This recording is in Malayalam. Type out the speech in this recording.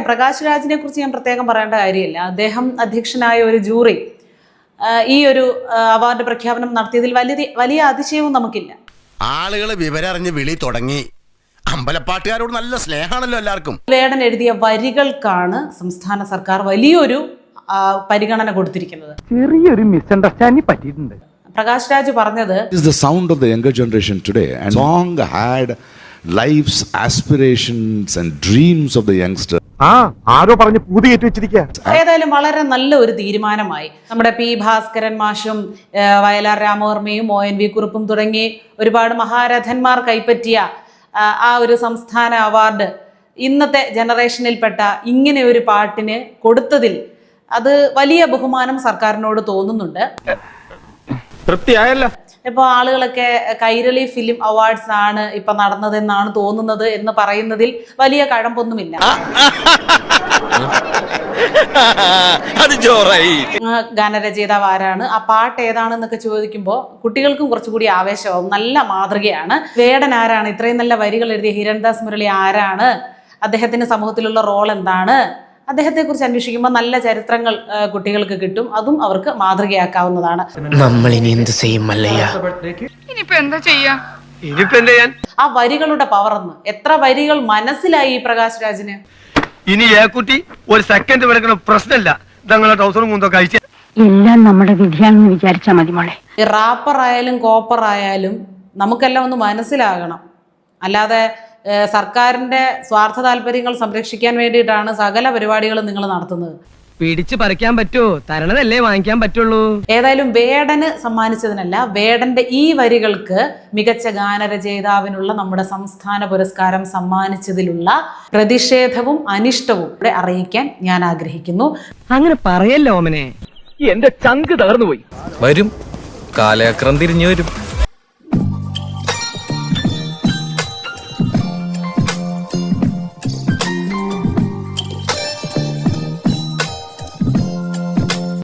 പ്രകാശ് രാജിനെ കുറിച്ച് ഞാൻ പ്രത്യേകം പറയേണ്ട കാര്യമില്ല. അദ്ദേഹം അധ്യക്ഷനായ ഒരു ജൂറി ഈ ഒരു അവാർഡ് പ്രഖ്യാപനം നടത്തിയതിൽ വലിയ അതിശയവും നമുക്കില്ല. ആളുകൾ വിവരറിഞ്ഞ് വിളി തുടങ്ങി. അമ്പലപ്പാട്ടുകാരോട് നല്ല സ്നേഹമാണല്ലോ എല്ലാവർക്കും. വേടൻ എഴുതിയ വരികൾക്കാണ് സംസ്ഥാന സർക്കാർ വലിയൊരു പരിഗണന കൊടുത്തിരിക്കുന്നത്. ചെറിയൊരു മിസ്അണ്ടർസ്റ്റാൻഡിംഗ് പറ്റിയിട്ടുണ്ട്. പ്രകാശ് രാജ് പറഞ്ഞത് is the sound of the younger generation today, and song had lives, aspirations and dreams of the youngster. ആരോ പറഞ്ഞ് പൂതി കയറ്റി വെച്ചിരിക്കുക. ഏതായാലും വളരെ നല്ല ഒരു തീരുമാനമായി. നമ്മുടെ പി ഭാസ്കരൻ മാഷും വയലാർ രാമവർമ്മയും ONV കുറുപ്പും തുടങ്ങി ഒരുപാട് മഹാരഥന്മാർ കൈപ്പറ്റിയ ആ ഒരു സംസ്ഥാന അവാർഡ് ഇന്നത്തെ ജനറേഷനിൽപ്പെട്ട ഇങ്ങനെ ഒരു പാട്ടിന് കൊടുത്തതിൽ അത് വലിയ ബഹുമാനം സർക്കാരിനോട് തോന്നുന്നുണ്ട്. തൃപ്തിയായല്ലോ. ഇപ്പോൾ ആളുകളൊക്കെ കൈരളി ഫിലിം അവാർഡ്സ് ആണ് ഇപ്പൊ നടന്നതെന്നാണ് തോന്നുന്നത് എന്ന് പറയുന്നതിൽ വലിയ കഴമ്പൊന്നുമില്ല. ഗാനരചയിതാവ് ആരാണ്, ആ പാട്ട് ഏതാണെന്നൊക്കെ ചോദിക്കുമ്പോൾ കുട്ടികൾക്കും കുറച്ചുകൂടി ആവേശമാവും. നല്ല മാതൃകയാണ്. വേടൻ ആരാണ്, ഇത്രയും നല്ല വരികൾ എഴുതിയ ഹിരൺദാസ് മുരളി ആരാണ്, അദ്ദേഹത്തിന് സമൂഹത്തിലുള്ള റോൾ എന്താണ്, അദ്ദേഹത്തെക്കുറിച്ച് അന്വേഷിക്കുമ്പോൾ നല്ല ചരിത്രങ്ങൾ കുട്ടികൾക്ക് കിട്ടും. അതും അവർക്ക് മാതൃകയാക്കാവുന്നതാണ്. ആ വരികളുടെ പവറന്ന് എത്ര വരികൾ മനസ്സിലായി ഈ പ്രകാശ് രാജിന്. ഇനി ഏക്കുട്ടി ഒരു സെക്കൻഡ് എടുക്കണ പ്രശ്നമില്ല. എല്ലാം നമ്മുടെ വിധിയാണെന്ന് വിചാരിച്ചാൽ മതി മോളെ. ഈ റാപ്പർ ആയാലും കോപ്പർ ആയാലും നമുക്കെല്ലാം ഒന്ന് മനസ്സിലാകണം. അല്ലാതെ സർക്കാരിന്റെ സ്വാർത്ഥ താല്പര്യങ്ങൾ സംരക്ഷിക്കാൻ വേണ്ടിയിട്ടാണ് സകല പരിപാടികളും നിങ്ങൾ നടത്തുന്നത്. പിടിച്ചു പറിക്കാൻ പറ്റുമോ? തരണതല്ലേ വാങ്ങിക്കാൻ പറ്റുള്ളൂ. ഏതായാലും വേടന് സമ്മാനിച്ചതിനല്ല, വേടന്റെ ഈ വരികൾക്ക് മികച്ച ഗാനരചയിതാവിനുള്ള നമ്മുടെ സംസ്ഥാന പുരസ്കാരം സമ്മാനിച്ചതിലുള്ള പ്രതിഷേധവും അനിഷ്ടവും ഇവിടെ അറിയിക്കാൻ ഞാൻ ആഗ്രഹിക്കുന്നു. അങ്ങനെ പറയല്ലോ ഓമനെ, എന്റെ ചങ്ക് തകർന്നു പോയി. വരും കാലചക്രം തിരിഞ്ഞു വരും.